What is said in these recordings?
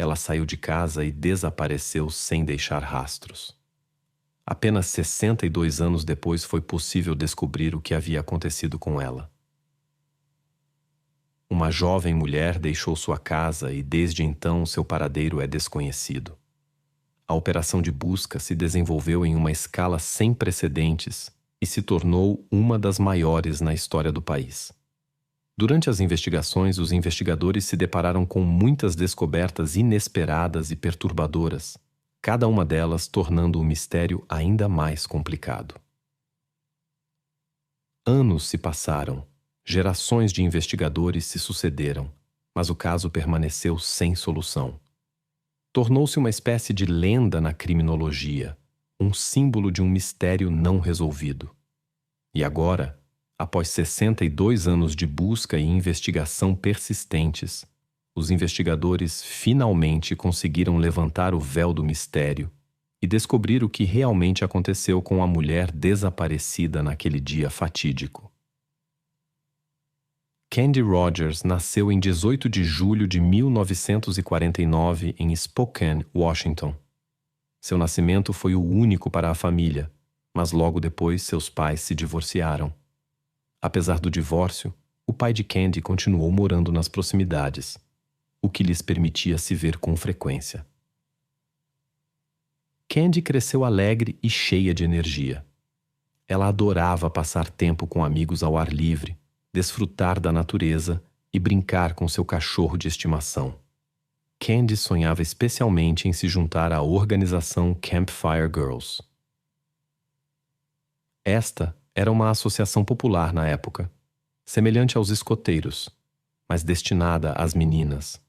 ela saiu de casa e desapareceu sem deixar rastros. Apenas 62 anos depois foi possível descobrir o que havia acontecido com ela. Uma jovem mulher deixou sua casa e desde então seu paradeiro é desconhecido. A operação de busca se desenvolveu em uma escala sem precedentes e se tornou uma das maiores na história do país. Durante as investigações, os investigadores se depararam com muitas descobertas inesperadas e perturbadoras, cada uma delas tornando o mistério ainda mais complicado. Anos se passaram, gerações de investigadores se sucederam, mas o caso permaneceu sem solução. Tornou-se uma espécie de lenda na criminologia, um símbolo de um mistério não resolvido. E agora, após 62 anos de busca e investigação persistentes, os investigadores finalmente conseguiram levantar o véu do mistério e descobrir o que realmente aconteceu com a mulher desaparecida naquele dia fatídico. Candy Rogers nasceu em 18 de julho de 1949 em Spokane, Washington. Seu nascimento foi o único para a família, mas logo depois seus pais se divorciaram. Apesar do divórcio, o pai de Candy continuou morando nas proximidades, o que lhes permitia se ver com frequência. Candy cresceu alegre e cheia de energia. Ela adorava passar tempo com amigos ao ar livre, desfrutar da natureza e brincar com seu cachorro de estimação. Candy sonhava especialmente em se juntar à organização Campfire Girls. Esta era uma associação popular na época, semelhante aos escoteiros, mas destinada às meninas.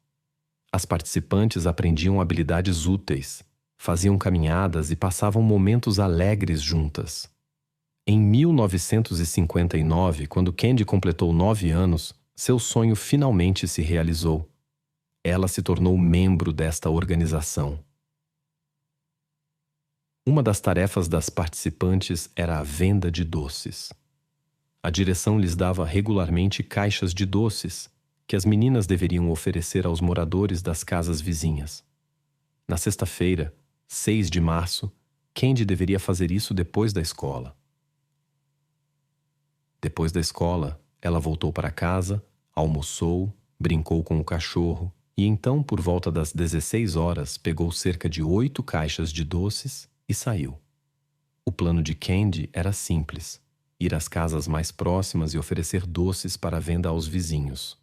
As participantes aprendiam habilidades úteis, faziam caminhadas e passavam momentos alegres juntas. Em 1959, quando Candy completou 9 anos, seu sonho finalmente se realizou. Ela se tornou membro desta organização. Uma das tarefas das participantes era a venda de doces. A direção lhes dava regularmente caixas de doces, que as meninas deveriam oferecer aos moradores das casas vizinhas. Na sexta-feira, 6 de março, Candy deveria fazer isso depois da escola. Depois da escola, ela voltou para casa, almoçou, brincou com o cachorro e então, por volta das 16 horas, pegou cerca de 8 caixas de doces e saiu. O plano de Candy era simples: ir às casas mais próximas e oferecer doces para venda aos vizinhos.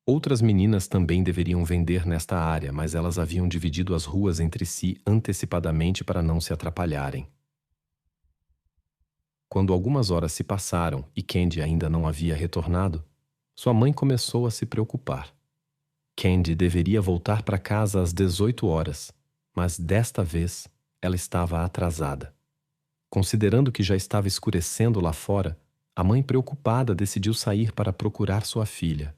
Outras meninas também deveriam vender nesta área, mas elas haviam dividido as ruas entre si antecipadamente para não se atrapalharem. Quando algumas horas se passaram e Candy ainda não havia retornado, sua mãe começou a se preocupar. Candy deveria voltar para casa às 18 horas, mas desta vez ela estava atrasada. Considerando que já estava escurecendo lá fora, a mãe preocupada decidiu sair para procurar sua filha.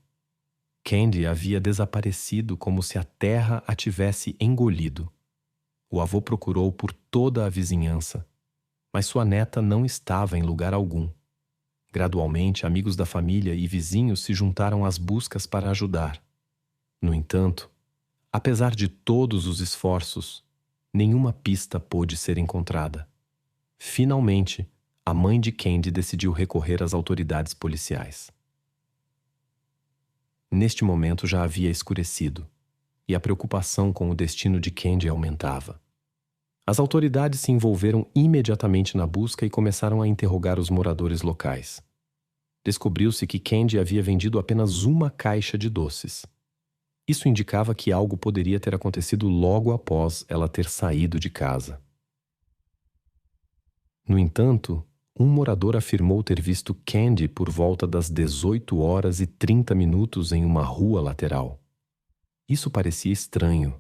Candy havia desaparecido como se a terra a tivesse engolido. O avô procurou por toda a vizinhança, mas sua neta não estava em lugar algum. Gradualmente, amigos da família e vizinhos se juntaram às buscas para ajudar. No entanto, apesar de todos os esforços, nenhuma pista pôde ser encontrada. Finalmente, a mãe de Candy decidiu recorrer às autoridades policiais. Neste momento já havia escurecido, e a preocupação com o destino de Candy aumentava. As autoridades se envolveram imediatamente na busca e começaram a interrogar os moradores locais. Descobriu-se que Candy havia vendido apenas uma caixa de doces. Isso indicava que algo poderia ter acontecido logo após ela ter saído de casa. No entanto, um morador afirmou ter visto Candy por volta das 18 horas e 30 minutos em uma rua lateral. Isso parecia estranho,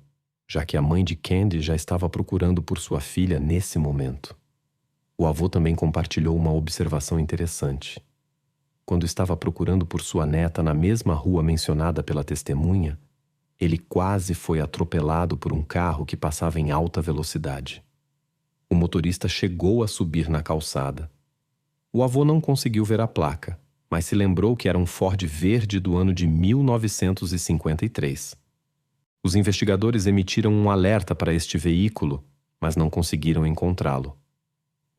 já que a mãe de Candy já estava procurando por sua filha nesse momento. O avô também compartilhou uma observação interessante. Quando estava procurando por sua neta na mesma rua mencionada pela testemunha, ele quase foi atropelado por um carro que passava em alta velocidade. O motorista chegou a subir na calçada. O avô não conseguiu ver a placa, mas se lembrou que era um Ford verde do ano de 1953. Os investigadores emitiram um alerta para este veículo, mas não conseguiram encontrá-lo.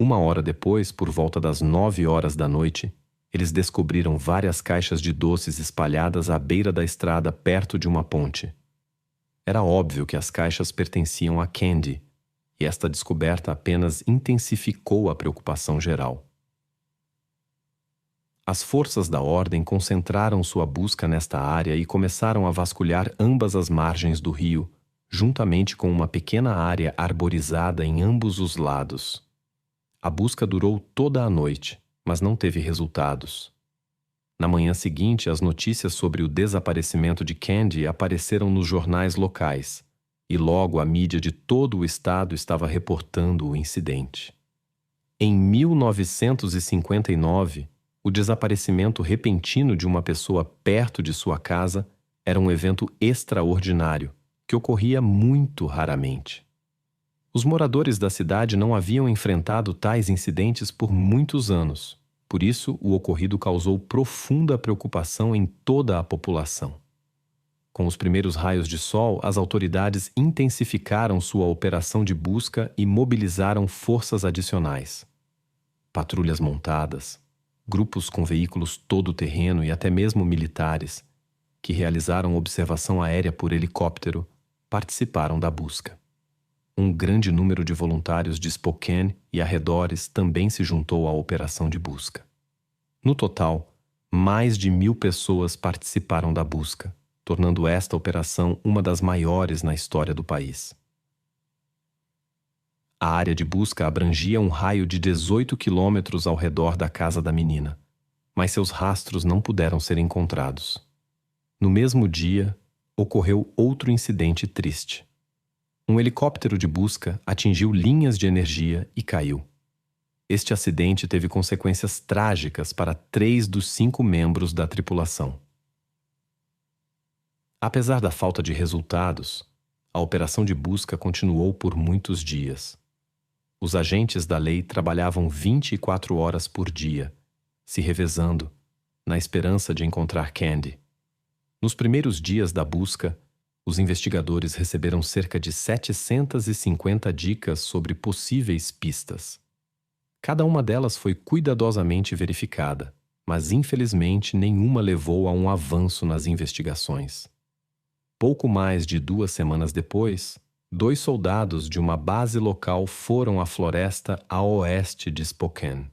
1 hora depois, por volta das 9 horas da noite, eles descobriram várias caixas de doces espalhadas à beira da estrada perto de uma ponte. Era óbvio que as caixas pertenciam a Candy, e esta descoberta apenas intensificou a preocupação geral. As forças da ordem concentraram sua busca nesta área e começaram a vasculhar ambas as margens do rio, juntamente com uma pequena área arborizada em ambos os lados. A busca durou toda a noite, mas não teve resultados. Na manhã seguinte, as notícias sobre o desaparecimento de Candy apareceram nos jornais locais, e logo a mídia de todo o estado estava reportando o incidente. Em 1959, o desaparecimento repentino de uma pessoa perto de sua casa era um evento extraordinário, que ocorria muito raramente. Os moradores da cidade não haviam enfrentado tais incidentes por muitos anos. Por isso, o ocorrido causou profunda preocupação em toda a população. Com os primeiros raios de sol, as autoridades intensificaram sua operação de busca e mobilizaram forças adicionais. Patrulhas montadas, grupos com veículos todo-terreno e até mesmo militares, que realizaram observação aérea por helicóptero, participaram da busca. Um grande número de voluntários de Spokane e arredores também se juntou à operação de busca. No total, mais de 1.000 pessoas participaram da busca, tornando esta operação uma das maiores na história do país. A área de busca abrangia um raio de 18 quilômetros ao redor da casa da menina, mas seus rastros não puderam ser encontrados. No mesmo dia, ocorreu outro incidente triste. Um helicóptero de busca atingiu linhas de energia e caiu. Este acidente teve consequências trágicas para 3 dos 5 membros da tripulação. Apesar da falta de resultados, a operação de busca continuou por muitos dias. Os agentes da lei trabalhavam 24 horas por dia, se revezando, na esperança de encontrar Candy. Nos primeiros dias da busca, os investigadores receberam cerca de 750 dicas sobre possíveis pistas. Cada uma delas foi cuidadosamente verificada, mas infelizmente nenhuma levou a um avanço nas investigações. Pouco mais de 2 semanas depois, 2 soldados de uma base local foram à floresta a oeste de Spokane.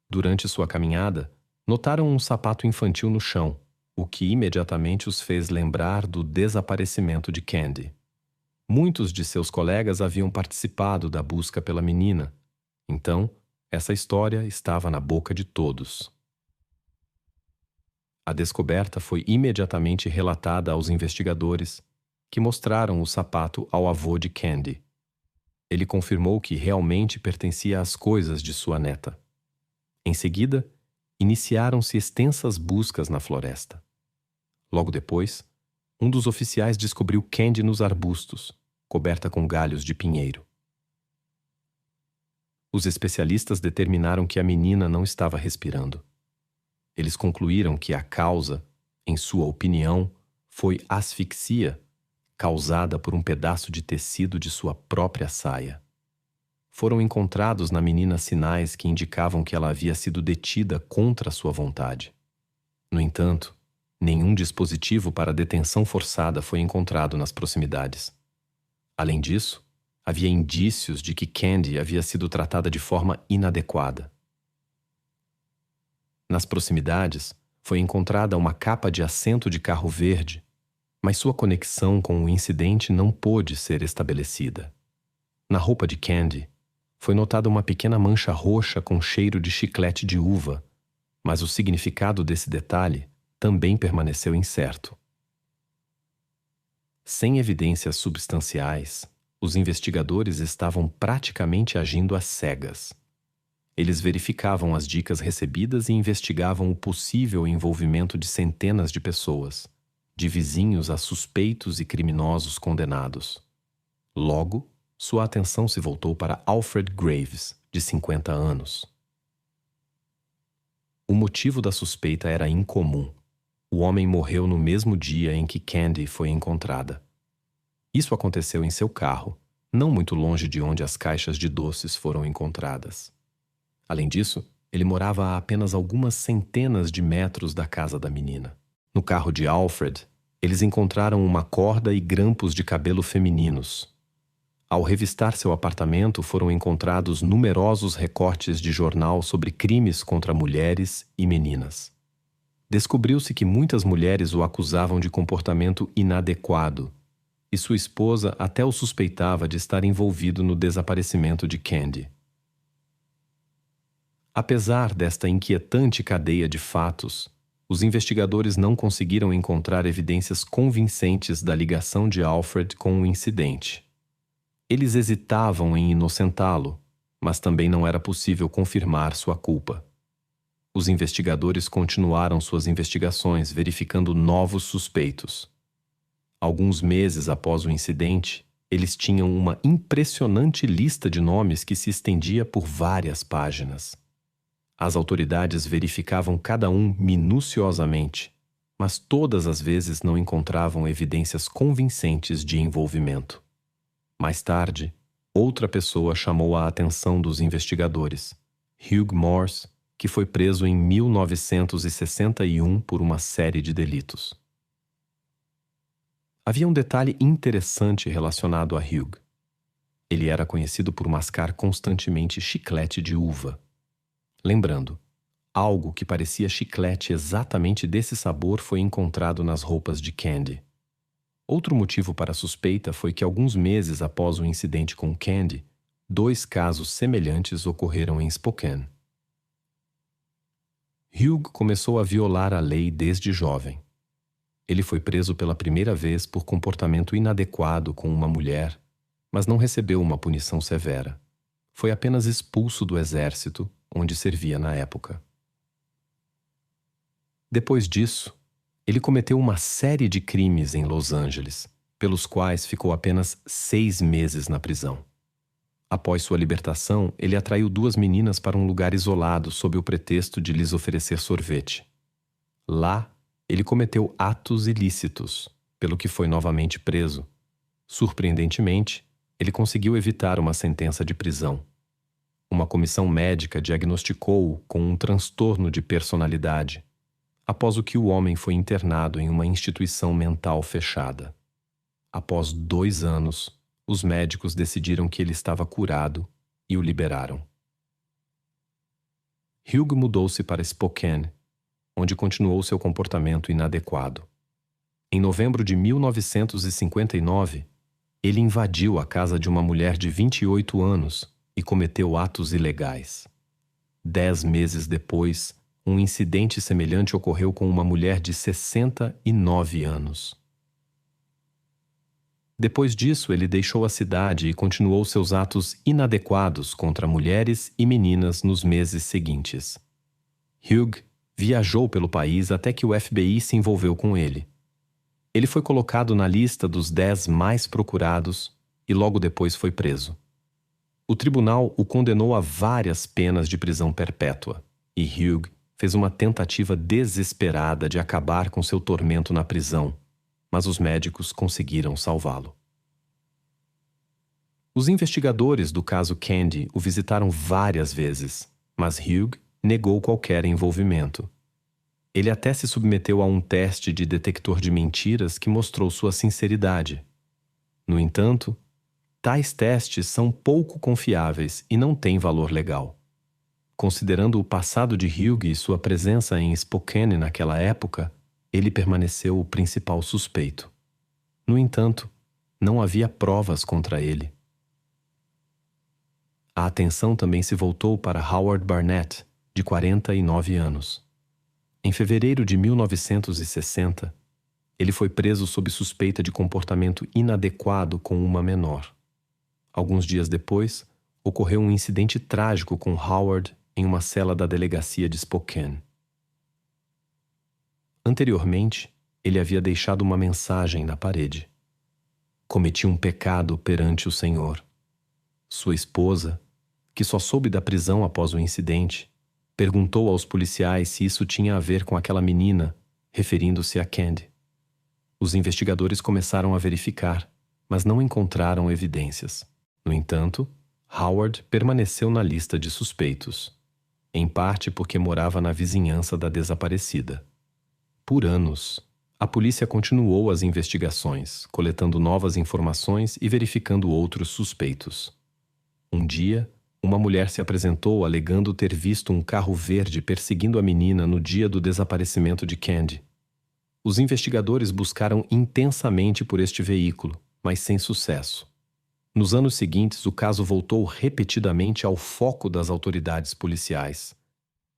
Durante sua caminhada, notaram um sapato infantil no chão, o que imediatamente os fez lembrar do desaparecimento de Candy. Muitos de seus colegas haviam participado da busca pela menina, então essa história estava na boca de todos. A descoberta foi imediatamente relatada aos investigadores, que mostraram o sapato ao avô de Candy. Ele confirmou que realmente pertencia às coisas de sua neta. Em seguida, iniciaram-se extensas buscas na floresta. Logo depois, um dos oficiais descobriu Candy nos arbustos, coberta com galhos de pinheiro. Os especialistas determinaram que a menina não estava respirando. Eles concluíram que a causa, em sua opinião, foi asfixia, causada por um pedaço de tecido de sua própria saia. Foram encontrados na menina sinais que indicavam que ela havia sido detida contra sua vontade. No entanto, nenhum dispositivo para detenção forçada foi encontrado nas proximidades. Além disso, havia indícios de que Candy havia sido tratada de forma inadequada. Nas proximidades, foi encontrada uma capa de assento de carro verde, mas sua conexão com o incidente não pôde ser estabelecida. Na roupa de Candy, foi notada uma pequena mancha roxa com cheiro de chiclete de uva, mas o significado desse detalhe também permaneceu incerto. Sem evidências substanciais, os investigadores estavam praticamente agindo às cegas. Eles verificavam as dicas recebidas e investigavam o possível envolvimento de centenas de pessoas, de vizinhos a suspeitos e criminosos condenados. Logo, sua atenção se voltou para Alfred Graves, de 50 anos. O motivo da suspeita era incomum. O homem morreu no mesmo dia em que Candy foi encontrada. Isso aconteceu em seu carro, não muito longe de onde as caixas de doces foram encontradas. Além disso, ele morava a apenas algumas centenas de metros da casa da menina. No carro de Alfred, eles encontraram uma corda e grampos de cabelo femininos. Ao revistar seu apartamento, foram encontrados numerosos recortes de jornal sobre crimes contra mulheres e meninas. Descobriu-se que muitas mulheres o acusavam de comportamento inadequado, e sua esposa até o suspeitava de estar envolvido no desaparecimento de Candy. Apesar desta inquietante cadeia de fatos, os investigadores não conseguiram encontrar evidências convincentes da ligação de Alfred com o incidente. Eles hesitavam em inocentá-lo, mas também não era possível confirmar sua culpa. Os investigadores continuaram suas investigações, verificando novos suspeitos. Alguns meses após o incidente, eles tinham uma impressionante lista de nomes que se estendia por várias páginas. As autoridades verificavam cada um minuciosamente, mas todas as vezes não encontravam evidências convincentes de envolvimento. Mais tarde, outra pessoa chamou a atenção dos investigadores, Hugh Morse, que foi preso em 1961 por uma série de delitos. Havia um detalhe interessante relacionado a Hugh. Ele era conhecido por mascar constantemente chiclete de uva. Lembrando, algo que parecia chiclete exatamente desse sabor foi encontrado nas roupas de Candy. Outro motivo para a suspeita foi que alguns meses após o incidente com Candy, 2 casos semelhantes ocorreram em Spokane. Hugh começou a violar a lei desde jovem. Ele foi preso pela primeira vez por comportamento inadequado com uma mulher, mas não recebeu uma punição severa. Foi apenas expulso do exército, onde servia na época. Depois disso, ele cometeu uma série de crimes em Los Angeles, pelos quais ficou apenas 6 meses na prisão. Após sua libertação, ele atraiu 2 meninas para um lugar isolado sob o pretexto de lhes oferecer sorvete. Lá, ele cometeu atos ilícitos, pelo que foi novamente preso. Surpreendentemente, ele conseguiu evitar uma sentença de prisão. Uma comissão médica diagnosticou-o com um transtorno de personalidade, após o que o homem foi internado em uma instituição mental fechada. Após 2 anos, os médicos decidiram que ele estava curado e o liberaram. Hugh mudou-se para Spokane, onde continuou seu comportamento inadequado. Em novembro de 1959, ele invadiu a casa de uma mulher de 28 anos e cometeu atos ilegais. 10 meses depois, um incidente semelhante ocorreu com uma mulher de 69 anos. Depois disso, ele deixou a cidade e continuou seus atos inadequados contra mulheres e meninas nos meses seguintes. Hugh viajou pelo país até que o FBI se envolveu com ele. Ele foi colocado na lista dos 10 mais procurados e logo depois foi preso. O tribunal o condenou a várias penas de prisão perpétua, e Hugh fez uma tentativa desesperada de acabar com seu tormento na prisão, mas os médicos conseguiram salvá-lo. Os investigadores do caso Candy o visitaram várias vezes, mas Hugh negou qualquer envolvimento. Ele até se submeteu a um teste de detector de mentiras que mostrou sua sinceridade. No entanto, tais testes são pouco confiáveis e não têm valor legal. Considerando o passado de Hugh e sua presença em Spokane naquela época, ele permaneceu o principal suspeito. No entanto, não havia provas contra ele. A atenção também se voltou para Howard Barnett, de 49 anos. Em fevereiro de 1960, ele foi preso sob suspeita de comportamento inadequado com uma menor. Alguns dias depois, ocorreu um incidente trágico com Howard em uma cela da delegacia de Spokane. Anteriormente, ele havia deixado uma mensagem na parede. Cometi um pecado perante o Senhor. Sua esposa, que só soube da prisão após o incidente, perguntou aos policiais se isso tinha a ver com aquela menina, referindo-se a Candy. Os investigadores começaram a verificar, mas não encontraram evidências. No entanto, Howard permaneceu na lista de suspeitos, em parte porque morava na vizinhança da desaparecida. Por anos, a polícia continuou as investigações, coletando novas informações e verificando outros suspeitos. Um dia, uma mulher se apresentou alegando ter visto um carro verde perseguindo a menina no dia do desaparecimento de Candy. Os investigadores buscaram intensamente por este veículo, mas sem sucesso. Nos anos seguintes, o caso voltou repetidamente ao foco das autoridades policiais.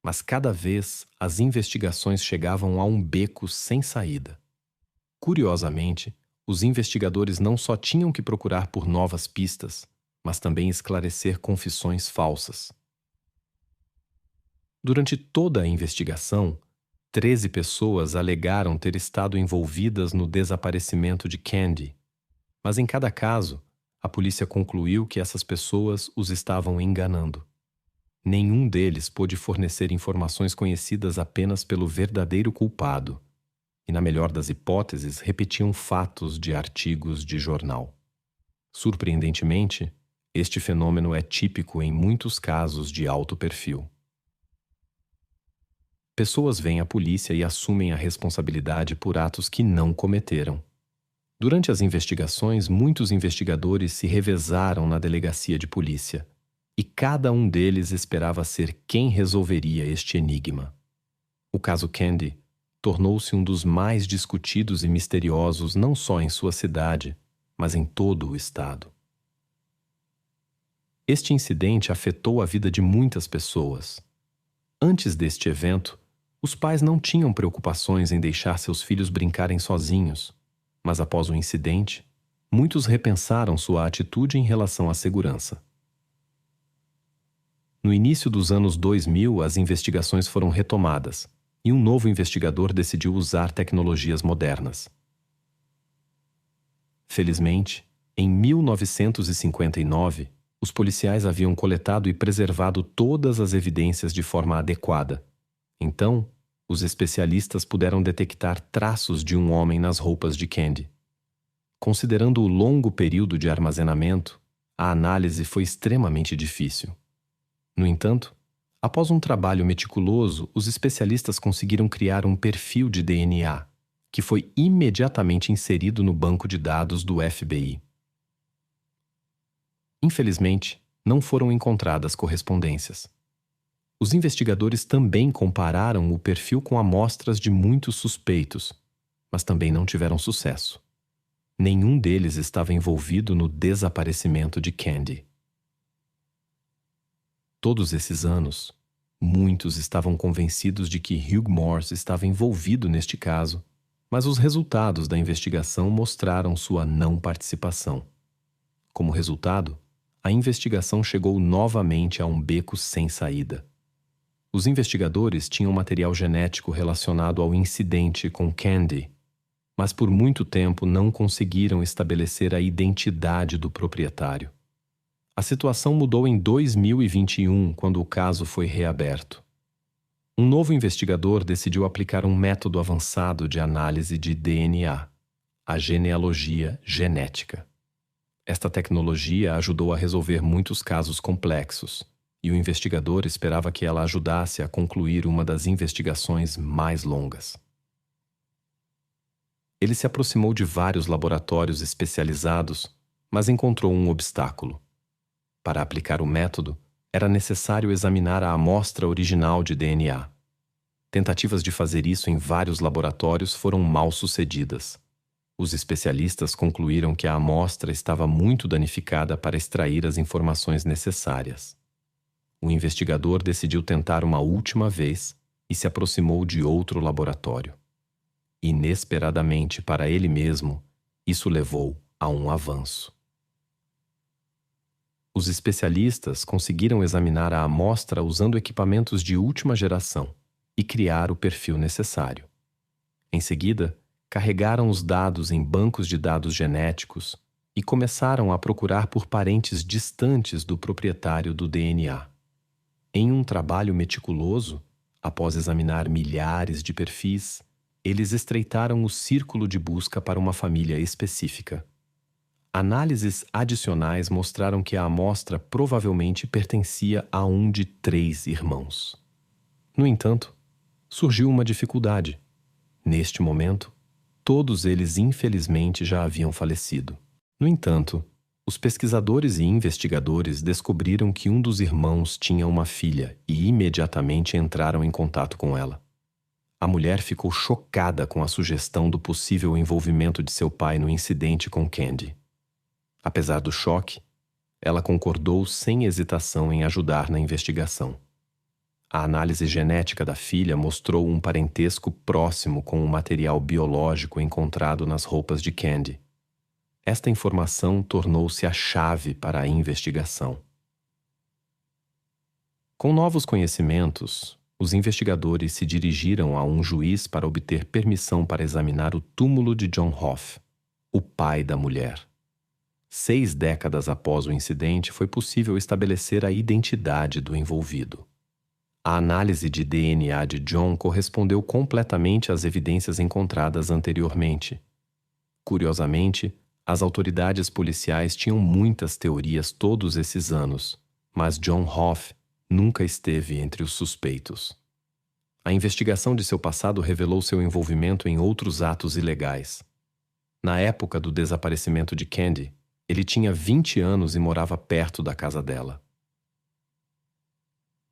Mas cada vez as investigações chegavam a um beco sem saída. Curiosamente, os investigadores não só tinham que procurar por novas pistas, mas também esclarecer confissões falsas. Durante toda a investigação, 13 pessoas alegaram ter estado envolvidas no desaparecimento de Candy, mas em cada caso, a polícia concluiu que essas pessoas os estavam enganando. Nenhum deles pôde fornecer informações conhecidas apenas pelo verdadeiro culpado, e, na melhor das hipóteses, repetiam fatos de artigos de jornal. Surpreendentemente, este fenômeno é típico em muitos casos de alto perfil. Pessoas vêm à polícia e assumem a responsabilidade por atos que não cometeram. Durante as investigações, muitos investigadores se revezaram na delegacia de polícia, e cada um deles esperava ser quem resolveria este enigma. O caso Candy tornou-se um dos mais discutidos e misteriosos não só em sua cidade, mas em todo o estado. Este incidente afetou a vida de muitas pessoas. Antes deste evento, os pais não tinham preocupações em deixar seus filhos brincarem sozinhos, mas após o incidente, muitos repensaram sua atitude em relação à segurança. No início dos anos 2000, as investigações foram retomadas e um novo investigador decidiu usar tecnologias modernas. Felizmente, em 1959, os policiais haviam coletado e preservado todas as evidências de forma adequada. Então, os especialistas puderam detectar traços de um homem nas roupas de Candy. Considerando o longo período de armazenamento, a análise foi extremamente difícil. No entanto, após um trabalho meticuloso, os especialistas conseguiram criar um perfil de DNA, que foi imediatamente inserido no banco de dados do FBI. Infelizmente, não foram encontradas correspondências. Os investigadores também compararam o perfil com amostras de muitos suspeitos, mas também não tiveram sucesso. Nenhum deles estava envolvido no desaparecimento de Candy. Todos esses anos, muitos estavam convencidos de que Hugh Morse estava envolvido neste caso, mas os resultados da investigação mostraram sua não participação. Como resultado, a investigação chegou novamente a um beco sem saída. Os investigadores tinham material genético relacionado ao incidente com Candy, mas por muito tempo não conseguiram estabelecer a identidade do proprietário. A situação mudou em 2021, quando o caso foi reaberto. Um novo investigador decidiu aplicar um método avançado de análise de DNA, a genealogia genética. Esta tecnologia ajudou a resolver muitos casos complexos, e o investigador esperava que ela ajudasse a concluir uma das investigações mais longas. Ele se aproximou de vários laboratórios especializados, mas encontrou um obstáculo. Para aplicar o método, era necessário examinar a amostra original de DNA. Tentativas de fazer isso em vários laboratórios foram mal sucedidas. Os especialistas concluíram que a amostra estava muito danificada para extrair as informações necessárias. O investigador decidiu tentar uma última vez e se aproximou de outro laboratório. Inesperadamente para ele mesmo, isso levou a um avanço. Os especialistas conseguiram examinar a amostra usando equipamentos de última geração e criar o perfil necessário. Em seguida, carregaram os dados em bancos de dados genéticos e começaram a procurar por parentes distantes do proprietário do DNA. Em um trabalho meticuloso, após examinar milhares de perfis, eles estreitaram o círculo de busca para uma família específica. Análises adicionais mostraram que a amostra provavelmente pertencia a um de 3 irmãos. No entanto, surgiu uma dificuldade. Neste momento, todos eles infelizmente já haviam falecido. No entanto, os pesquisadores e investigadores descobriram que um dos irmãos tinha uma filha e imediatamente entraram em contato com ela. A mulher ficou chocada com a sugestão do possível envolvimento de seu pai no incidente com Candy. Apesar do choque, ela concordou sem hesitação em ajudar na investigação. A análise genética da filha mostrou um parentesco próximo com o material biológico encontrado nas roupas de Candy. Esta informação tornou-se a chave para a investigação. Com novos conhecimentos, os investigadores se dirigiram a um juiz para obter permissão para examinar o túmulo de John Hoff, o pai da mulher. 6 décadas após o incidente, foi possível estabelecer a identidade do envolvido. A análise de DNA de John correspondeu completamente às evidências encontradas anteriormente. Curiosamente, as autoridades policiais tinham muitas teorias todos esses anos, mas John Hoff nunca esteve entre os suspeitos. A investigação de seu passado revelou seu envolvimento em outros atos ilegais. Na época do desaparecimento de Candy, ele tinha 20 anos e morava perto da casa dela.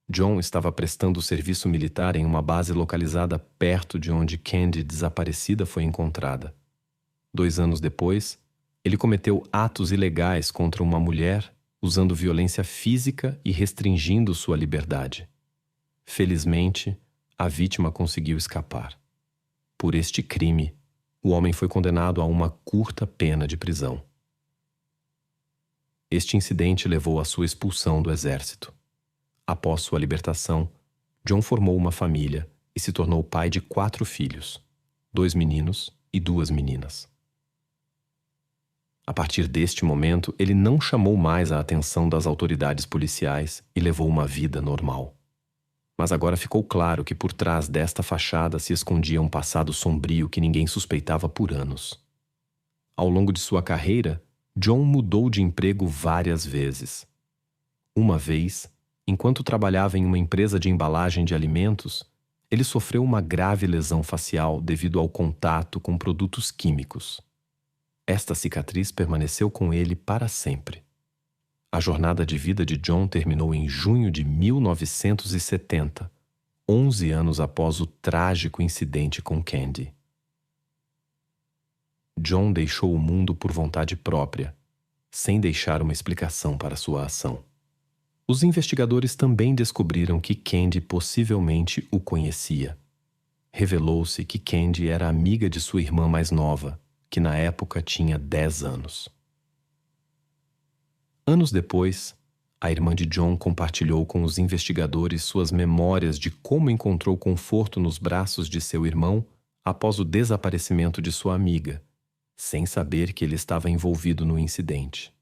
John estava prestando serviço militar em uma base localizada perto de onde Candy desaparecida foi encontrada. 2 anos depois, ele cometeu atos ilegais contra uma mulher, usando violência física e restringindo sua liberdade. Felizmente, a vítima conseguiu escapar. Por este crime, o homem foi condenado a uma curta pena de prisão. Este incidente levou à sua expulsão do exército. Após sua libertação, John formou uma família e se tornou pai de 4 filhos, 2 meninos e 2 meninas. A partir deste momento, ele não chamou mais a atenção das autoridades policiais e levou uma vida normal. Mas agora ficou claro que por trás desta fachada se escondia um passado sombrio que ninguém suspeitava por anos. Ao longo de sua carreira, John mudou de emprego várias vezes. Uma vez, enquanto trabalhava em uma empresa de embalagem de alimentos, ele sofreu uma grave lesão facial devido ao contato com produtos químicos. Esta cicatriz permaneceu com ele para sempre. A jornada de vida de John terminou em junho de 1970, 11 anos após o trágico incidente com Candy. John deixou o mundo por vontade própria, sem deixar uma explicação para sua ação. Os investigadores também descobriram que Candy possivelmente o conhecia. Revelou-se que Candy era amiga de sua irmã mais nova, que na época tinha 10 anos. Anos depois, a irmã de John compartilhou com os investigadores suas memórias de como encontrou conforto nos braços de seu irmão após o desaparecimento de sua amiga, sem saber que ele estava envolvido no incidente.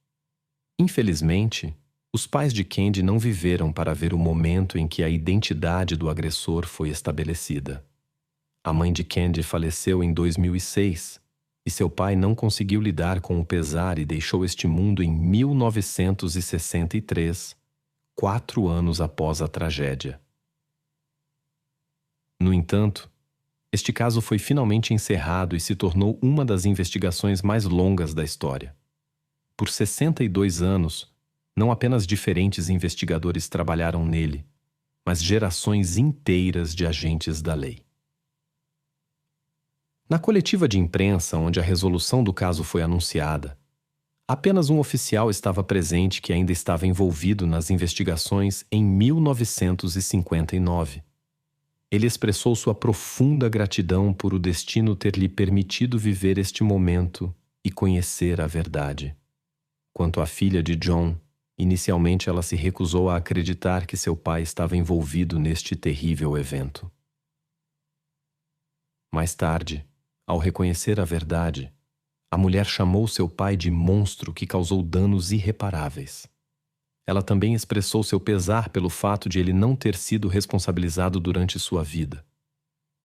Infelizmente, os pais de Candy não viveram para ver o momento em que a identidade do agressor foi estabelecida. A mãe de Candy faleceu em 2006 e seu pai não conseguiu lidar com o pesar e deixou este mundo em 1963, 4 anos após a tragédia. No entanto, este caso foi finalmente encerrado e se tornou uma das investigações mais longas da história. Por 62 anos, não apenas diferentes investigadores trabalharam nele, mas gerações inteiras de agentes da lei. Na coletiva de imprensa onde a resolução do caso foi anunciada, apenas um oficial estava presente que ainda estava envolvido nas investigações em 1959. Ele expressou sua profunda gratidão por o destino ter lhe permitido viver este momento e conhecer a verdade. Quanto à filha de John, inicialmente ela se recusou a acreditar que seu pai estava envolvido neste terrível evento. Mais tarde, ao reconhecer a verdade, a mulher chamou seu pai de monstro que causou danos irreparáveis. Ela também expressou seu pesar pelo fato de ele não ter sido responsabilizado durante sua vida.